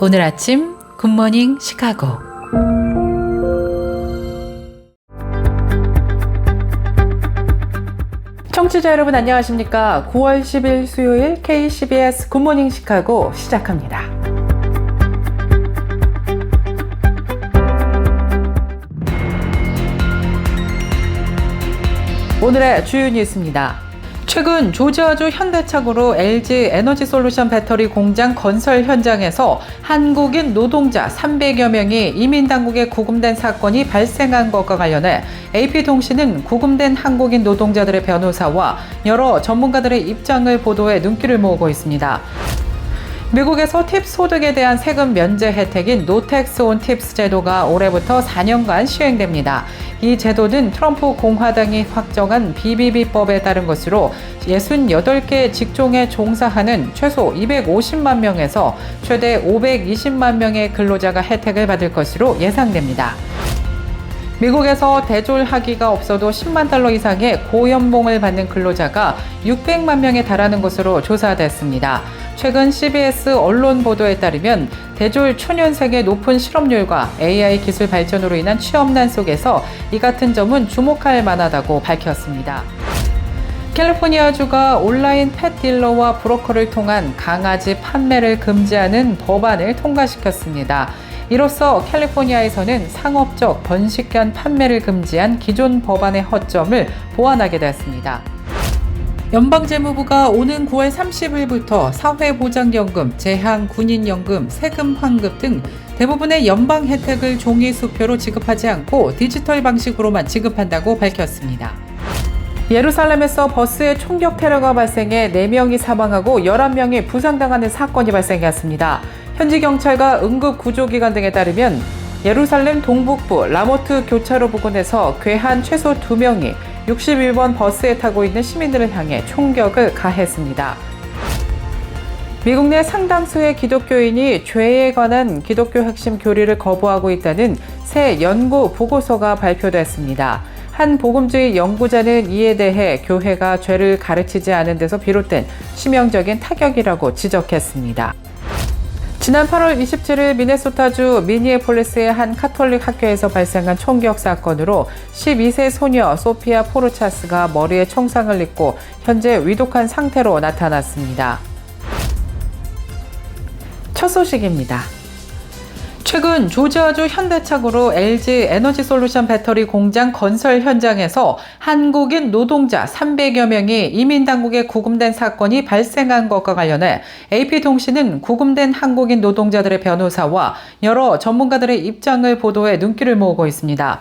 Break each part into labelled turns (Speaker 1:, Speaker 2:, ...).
Speaker 1: 오늘 아침 굿모닝 시카고. 청취자 여러분 안녕하십니까? 9월 10일 수요일 KCBS 굿모닝 시카고 시작합니다. 오늘의 주요 뉴스입니다. 최근 조지아주 현대차고로 LG 에너지솔루션 배터리 공장 건설 현장에서 한국인 노동자 300여 명이 이민당국에 구금된 사건이 발생한 것과 관련해 AP통신은 구금된 한국인 노동자들의 변호사와 여러 전문가들의 입장을 보도해 눈길을 모으고 있습니다. 미국에서 팁 소득에 대한 세금 면제 혜택인 노텍스 온 팁스 제도가 올해부터 4년간 시행됩니다. 이 제도는 트럼프 공화당이 확정한 BBB법에 따른 것으로 68개 직종에 종사하는 최소 250만 명에서 최대 520만 명의 근로자가 혜택을 받을 것으로 예상됩니다. 미국에서 대졸학위가 없어도 10만 달러 이상의 고연봉을 받는 근로자가 600만 명에 달하는 것으로 조사됐습니다. 최근 CBS 언론 보도에 따르면 대졸 초년생의 높은 실업률과 AI 기술 발전으로 인한 취업난 속에서 이 같은 점은 주목할 만하다고 밝혔습니다. 캘리포니아주가 온라인 펫 딜러와 브로커를 통한 강아지 판매를 금지하는 법안을 통과시켰습니다. 이로써 캘리포니아에서는 상업적 번식견 판매를 금지한 기존 법안의 허점을 보완하게 됐습니다. 연방재무부가 오는 9월 30일부터 사회보장연금, 재향군인연금, 세금 환급 등 대부분의 연방 혜택을 종이 수표로 지급하지 않고 디지털 방식으로만 지급한다고 밝혔습니다. 예루살렘에서 버스에 총격 테러가 발생해 4명이 사망하고 11명이 부상당하는 사건이 발생했습니다. 현지 경찰과 응급구조기관 등에 따르면 예루살렘 동북부 라모트 교차로 부근에서 괴한 최소 2명이 61번 버스에 타고 있는 시민들을 향해 총격을 가했습니다. 미국 내 상당수의 기독교인이 죄에 관한 기독교 핵심 교리를 거부하고 있다는 새 연구 보고서가 발표됐습니다. 한 복음주의 연구자는 이에 대해 교회가 죄를 가르치지 않은 데서 비롯된 치명적인 타격이라고 지적했습니다. 지난 8월 27일 미네소타주 미니애폴리스의 한 카톨릭 학교에서 발생한 총격 사건으로 12세 소녀 소피아 포르차스가 머리에 총상을 입고 현재 위독한 상태로 나타났습니다. 첫 소식입니다. 최근 조지아주 현대차고로 LG 에너지솔루션 배터리 공장 건설 현장에서 한국인 노동자 300여 명이 이민당국에 구금된 사건이 발생한 것과 관련해 AP통신은 구금된 한국인 노동자들의 변호사와 여러 전문가들의 입장을 보도해 눈길을 모으고 있습니다.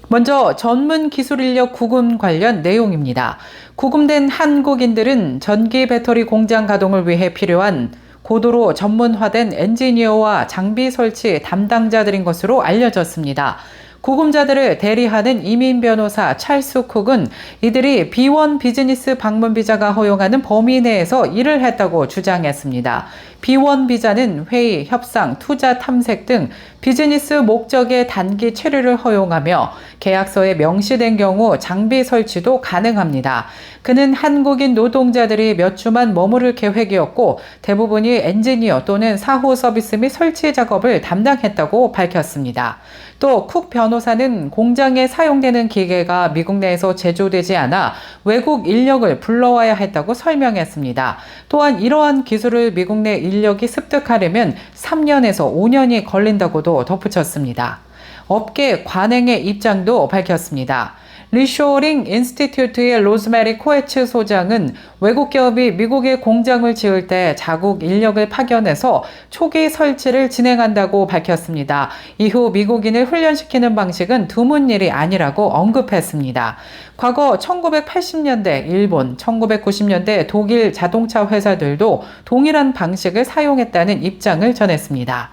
Speaker 1: 먼저 전문 기술 인력 구금 관련 내용입니다. 구금된 한국인들은 전기 배터리 공장 가동을 위해 필요한 고도로 전문화된 엔지니어와 장비 설치 담당자들인 것으로 알려졌습니다. 구금자들을 대리하는 이민 변호사 찰스 쿡은 이들이 B1 비즈니스 방문 비자가 허용하는 범위 내에서 일을 했다고 주장했습니다. B1 비자는 회의, 협상, 투자 탐색 등 비즈니스 목적의 단기 체류를 허용하며 계약서에 명시된 경우 장비 설치도 가능합니다. 그는 한국인 노동자들이 몇 주만 머무를 계획이었고 대부분이 엔지니어 또는 사후 서비스 및 설치 작업을 담당했다고 밝혔습니다. 또 쿡 변호사는 공장에 사용되는 기계가 미국 내에서 제조되지 않아 외국 인력을 불러와야 했다고 설명했습니다. 또한 이러한 기술을 미국 내 인력이 습득하려면 3년에서 5년이 걸린다고도 덧붙였습니다. 업계 관행의 입장도 밝혔습니다. 리쇼링 인스티튜트의 로즈메리 코에츠 소장은 외국 기업이 미국에 공장을 지을 때 자국 인력을 파견해서 초기 설치를 진행한다고 밝혔습니다. 이후 미국인을 훈련시키는 방식은 드문 일이 아니라고 언급했습니다. 과거 1980년대 일본, 1990년대 독일 자동차 회사들도 동일한 방식을 사용했다는 입장을 전했습니다.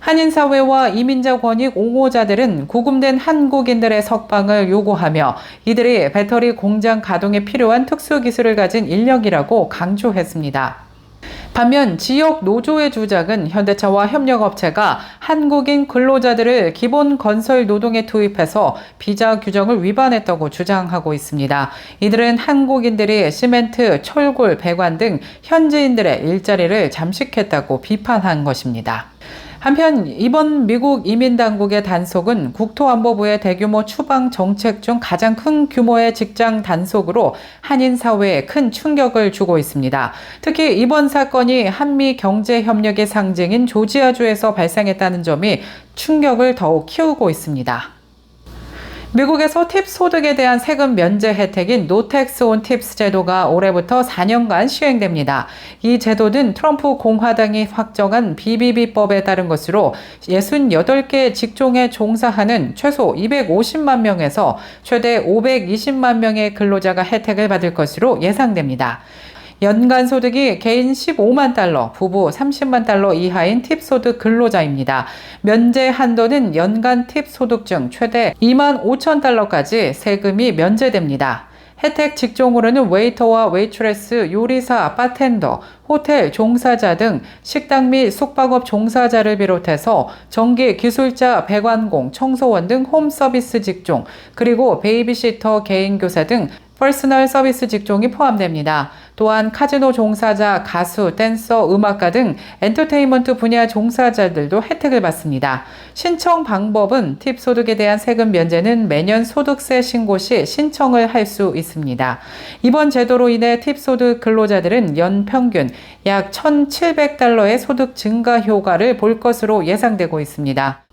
Speaker 1: 한인사회와 이민자 권익 옹호자들은 구금된 한국인들의 석방을 요구하며 이들이 배터리 공장 가동에 필요한 특수기술을 가진 인력이라고 강조했습니다. 반면 지역 노조의 주장은 현대차와 협력업체가 한국인 근로자들을 기본 건설 노동에 투입해서 비자 규정을 위반했다고 주장하고 있습니다. 이들은 한국인들이 시멘트, 철골, 배관 등 현지인들의 일자리를 잠식했다고 비판한 것입니다. 한편 이번 미국 이민당국의 단속은 국토안보부의 대규모 추방 정책 중 가장 큰 규모의 직장 단속으로 한인 사회에 큰 충격을 주고 있습니다. 특히 이번 사건이 한미 경제 협력의 상징인 조지아주에서 발생했다는 점이 충격을 더욱 키우고 있습니다. 미국에서 팁 소득에 대한 세금 면제 혜택인 노텍스 온 팁스 제도가 올해부터 4년간 시행됩니다. 이 제도는 트럼프 공화당이 확정한 BBB법에 따른 것으로 68개 직종에 종사하는 최소 250만 명에서 최대 520만 명의 근로자가 혜택을 받을 것으로 예상됩니다. 연간 소득이 개인 15만 달러, 부부 30만 달러 이하인 팁 소득 근로자입니다. 면제 한도는 연간 팁 소득 중 최대 2만 5천 달러까지 세금이 면제됩니다. 혜택 직종으로는 웨이터와 웨이트레스, 요리사, 바텐더, 호텔 종사자 등 식당 및 숙박업 종사자를 비롯해서 전기 기술자, 배관공, 청소원 등 홈 서비스 직종, 그리고 베이비시터, 개인교사 등 퍼스널 서비스 직종이 포함됩니다. 또한 카지노 종사자, 가수, 댄서, 음악가 등 엔터테인먼트 분야 종사자들도 혜택을 받습니다. 신청 방법은 팁 소득에 대한 세금 면제는 매년 소득세 신고 시 신청을 할 수 있습니다. 이번 제도로 인해 팁 소득 근로자들은 연 평균 약 1,700달러의 소득 증가 효과를 볼 것으로 예상되고 있습니다.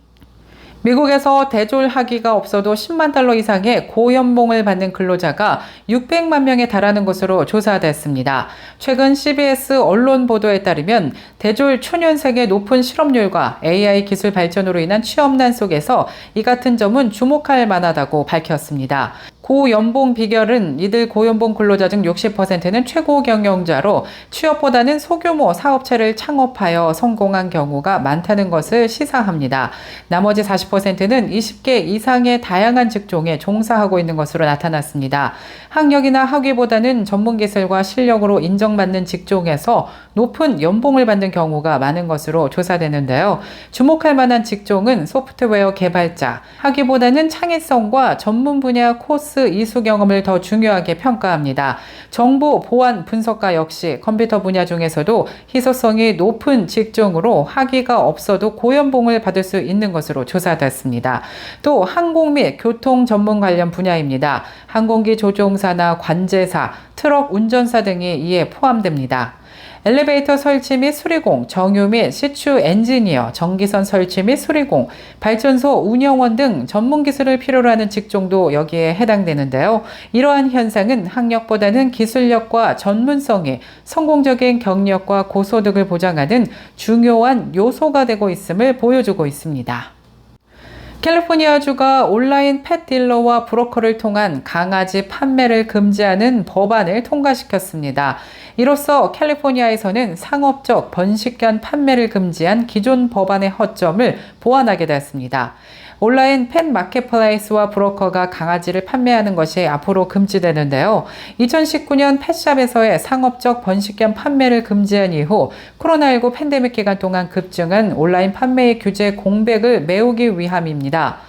Speaker 1: 미국에서 대졸 학위가 없어도 10만 달러 이상의 고연봉을 받는 근로자가 600만 명에 달하는 것으로 조사됐습니다. 최근 CBS 언론 보도에 따르면 대졸 초년생의 높은 실업률과 AI 기술 발전으로 인한 취업난 속에서 이 같은 점은 주목할 만하다고 밝혔습니다. 고연봉 비결은 이들 고연봉 근로자 중 60%는 최고 경영자로 취업보다는 소규모 사업체를 창업하여 성공한 경우가 많다는 것을 시사합니다. 나머지 40%는 20개 이상의 다양한 직종에 종사하고 있는 것으로 나타났습니다. 학력이나 학위보다는 전문 기술과 실력으로 인정받는 직종에서 높은 연봉을 받는 경우가 많은 것으로 조사되는데요. 주목할 만한 직종은 소프트웨어 개발자, 학위보다는 창의성과 전문 분야 코스 이수 경험을 더 중요하게 평가합니다. 정보 보안 분석가 역시 컴퓨터 분야 중에서도 희소성이 높은 직종으로 학위가 없어도 고연봉을 받을 수 있는 것으로 조사됐습니다. 또 항공 및 교통 전문 관련 분야입니다. 항공기 조종사나 관제사, 트럭 운전사 등이 이에 포함됩니다. 엘리베이터 설치 및 수리공, 정유 및 시추 엔지니어, 전기선 설치 및 수리공, 발전소 운영원 등 전문 기술을 필요로 하는 직종도 여기에 해당되는데요. 이러한 현상은 학력보다는 기술력과 전문성이 성공적인 경력과 고소득을 보장하는 중요한 요소가 되고 있음을 보여주고 있습니다. 캘리포니아주가 온라인 펫 딜러와 브로커를 통한 강아지 판매를 금지하는 법안을 통과시켰습니다. 이로써 캘리포니아에서는 상업적 번식견 판매를 금지한 기존 법안의 허점을 보완하게 되었습니다. 온라인 펫 마켓플레이스와 브로커가 강아지를 판매하는 것이 앞으로 금지되는데요. 2019년 펫샵에서의 상업적 번식견 판매를 금지한 이후 코로나19 팬데믹 기간 동안 급증한 온라인 판매의 규제 공백을 메우기 위함입니다.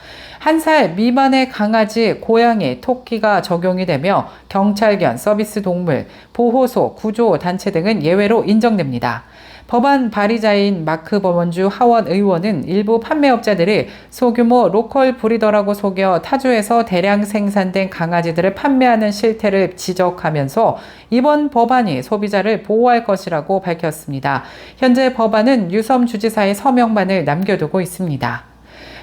Speaker 1: 1살 미만의 강아지, 고양이, 토끼가 적용이 되며 경찰견, 서비스 동물, 보호소, 구조단체 등은 예외로 인정됩니다. 법안 발의자인 마크 버먼주 하원 의원은 일부 판매업자들이 소규모 로컬 브리더라고 속여 타주에서 대량 생산된 강아지들을 판매하는 실태를 지적하면서 이번 법안이 소비자를 보호할 것이라고 밝혔습니다. 현재 법안은 유섬 주지사의 서명만을 남겨두고 있습니다.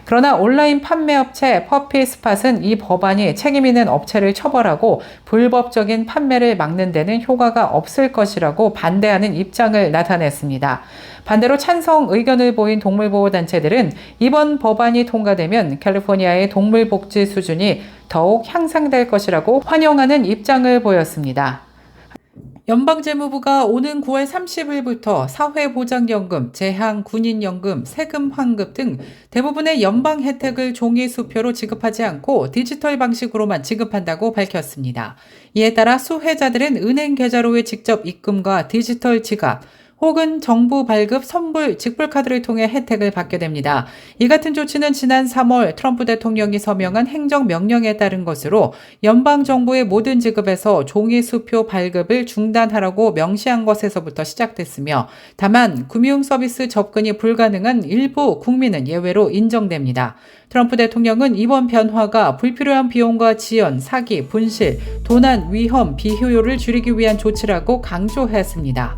Speaker 1: 그러나 온라인 판매업체 퍼피스팟은 이 법안이 책임 있는 업체를 처벌하고 불법적인 판매를 막는 데는 효과가 없을 것이라고 반대하는 입장을 나타냈습니다. 반대로 찬성 의견을 보인 동물보호단체들은 이번 법안이 통과되면 캘리포니아의 동물복지 수준이 더욱 향상될 것이라고 환영하는 입장을 보였습니다. 연방재무부가 오는 9월 30일부터 사회보장연금, 재향, 군인연금, 세금 환급 등 대부분의 연방 혜택을 종이 수표로 지급하지 않고 디지털 방식으로만 지급한다고 밝혔습니다. 이에 따라 수혜자들은 은행 계좌로의 직접 입금과 디지털 지갑, 혹은 정부 발급 선불 직불카드를 통해 혜택을 받게 됩니다. 이 같은 조치는 지난 3월 트럼프 대통령이 서명한 행정명령에 따른 것으로 연방정부의 모든 지급에서 종이수표 발급을 중단하라고 명시한 것에서부터 시작됐으며 다만 금융서비스 접근이 불가능한 일부 국민은 예외로 인정됩니다. 트럼프 대통령은 이번 변화가 불필요한 비용과 지연, 사기, 분실, 도난, 위험, 비효율을 줄이기 위한 조치라고 강조했습니다.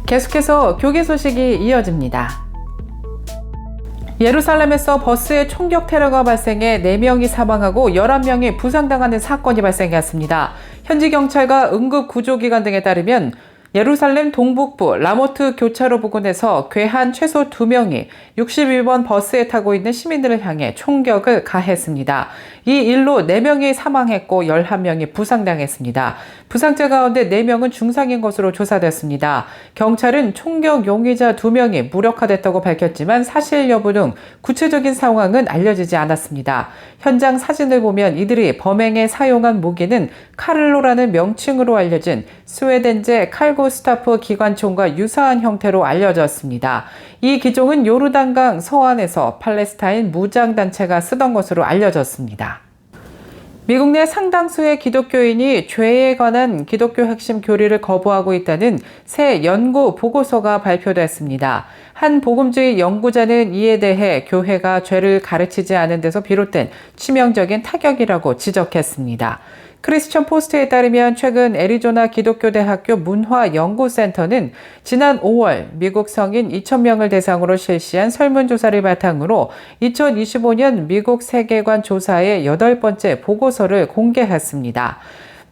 Speaker 1: 계속해서 교계 소식이 이어집니다. 예루살렘에서 버스에 총격 테러가 발생해 4명이 사망하고 11명이 부상당하는 사건이 발생했습니다. 현지 경찰과 응급구조기관 등에 따르면 예루살렘 동북부 라모트 교차로 부근에서 괴한 최소 2명이 61번 버스에 타고 있는 시민들을 향해 총격을 가했습니다. 이 일로 4명이 사망했고 11명이 부상당했습니다. 부상자 가운데 4명은 중상인 것으로 조사됐습니다. 경찰은 총격 용의자 2명이 무력화됐다고 밝혔지만 사실 여부 등 구체적인 상황은 알려지지 않았습니다. 현장 사진을 보면 이들이 범행에 사용한 무기는 카를로라는 명칭으로 알려진 스웨덴제 칼구스타프 기관총과 유사한 형태로 알려졌습니다. 이 기종은 요르단강 서안에서 팔레스타인 무장단체가 쓰던 것으로 알려졌습니다. 미국 내 상당수의 기독교인이 죄에 관한 기독교 핵심 교리를 거부하고 있다는 새 연구 보고서가 발표됐습니다. 한 복음주의 연구자는 이에 대해 교회가 죄를 가르치지 않은 데서 비롯된 치명적인 타격이라고 지적했습니다. 크리스천 포스트에 따르면 최근 애리조나 기독교대학교 문화연구센터는 지난 5월 미국 성인 2,000명을 대상으로 실시한 설문조사를 바탕으로 2025년 미국 세계관 조사의 8번째 보고서를 공개했습니다.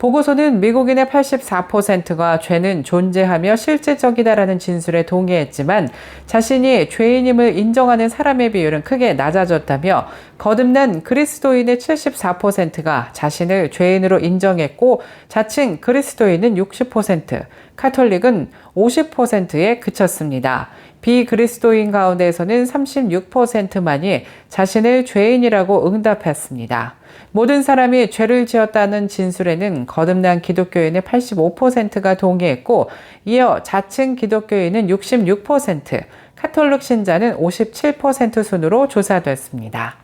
Speaker 1: 보고서는 미국인의 84%가 죄는 존재하며 실제적이다라는 진술에 동의했지만 자신이 죄인임을 인정하는 사람의 비율은 크게 낮아졌다며 거듭난 그리스도인의 74%가 자신을 죄인으로 인정했고 자칭 그리스도인은 60%, 카톨릭은 50%에 그쳤습니다. 비그리스도인 가운데에서는 36%만이 자신을 죄인이라고 응답했습니다. 모든 사람이 죄를 지었다는 진술에는 거듭난 기독교인의 85%가 동의했고 이어 자칭 기독교인은 66%, 카톨릭 신자는 57% 순으로 조사됐습니다.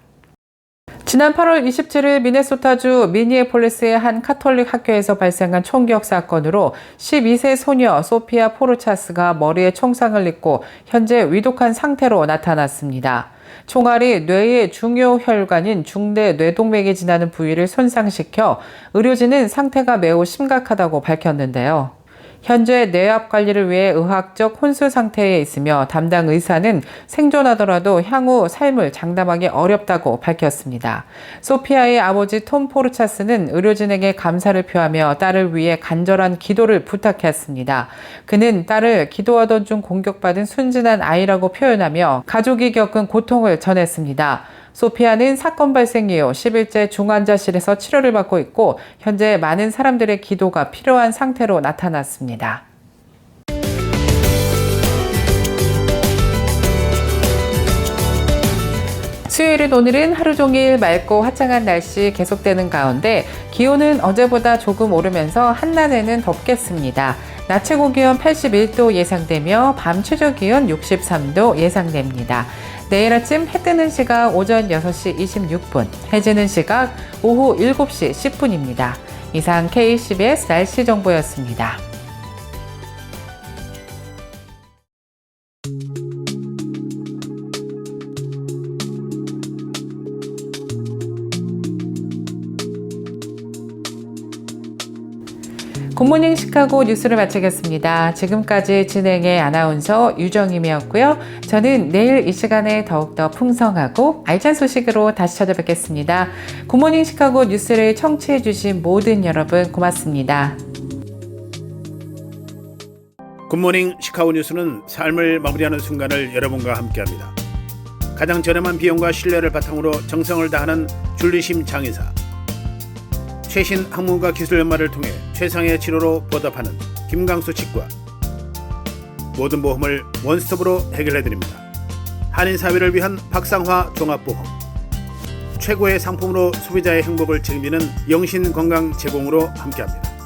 Speaker 1: 지난 8월 27일 미네소타주 미니애폴리스의 한 카톨릭 학교에서 발생한 총격 사건으로 12세 소녀 소피아 포르차스가 머리에 총상을 입고 현재 위독한 상태로 나타났습니다. 총알이 뇌의 중요 혈관인 중대 뇌동맥에 지나는 부위를 손상시켜 의료진은 상태가 매우 심각하다고 밝혔는데요. 현재 뇌압 관리를 위해 의학적 혼수 상태에 있으며 담당 의사는 생존하더라도 향후 삶을 장담하기 어렵다고 밝혔습니다. 소피아의 아버지 톰 포르차스는 의료진에게 감사를 표하며 딸을 위해 간절한 기도를 부탁했습니다. 그는 딸을 기도하던 중 공격받은 순진한 아이라고 표현하며 가족이 겪은 고통을 전했습니다. 소피아는 사건 발생 이후 10일째 중환자실에서 치료를 받고 있고 현재 많은 사람들의 기도가 필요한 상태로 나타났습니다. 수요일인 오늘은 하루 종일 맑고 화창한 날씨 계속되는 가운데 기온은 어제보다 조금 오르면서 한낮에는 덥겠습니다. 낮 최고 기온 81도 예상되며 밤 최저 기온 63도 예상됩니다. 내일 아침 해 뜨는 시각 오전 6시 26분, 해 지는 시각 오후 7시 10분입니다. 이상 KCBS 날씨 정보였습니다. 굿모닝 시카고 뉴스를 마치겠습니다. 지금까지 진행의 아나운서 유정임이었고요. 저는 내일 이 시간에 더욱더 풍성하고 알찬 소식으로 다시 찾아뵙겠습니다. 굿모닝 시카고 뉴스를 청취해 주신 모든 여러분 고맙습니다.
Speaker 2: 굿모닝 시카고 뉴스는 삶을 마무리하는 순간을 여러분과 함께합니다. 가장 저렴한 비용과 신뢰를 바탕으로 정성을 다하는 줄리심 장의사, 최신 학문과 기술 연마를 통해 최상의 치료로 보답하는 김강수 치과, 모든 보험을 원스톱으로 해결해드립니다. 한인사회를 위한 박상화 종합보험, 최고의 상품으로 소비자의 행복을 책임지는 영신건강 제공으로 함께합니다.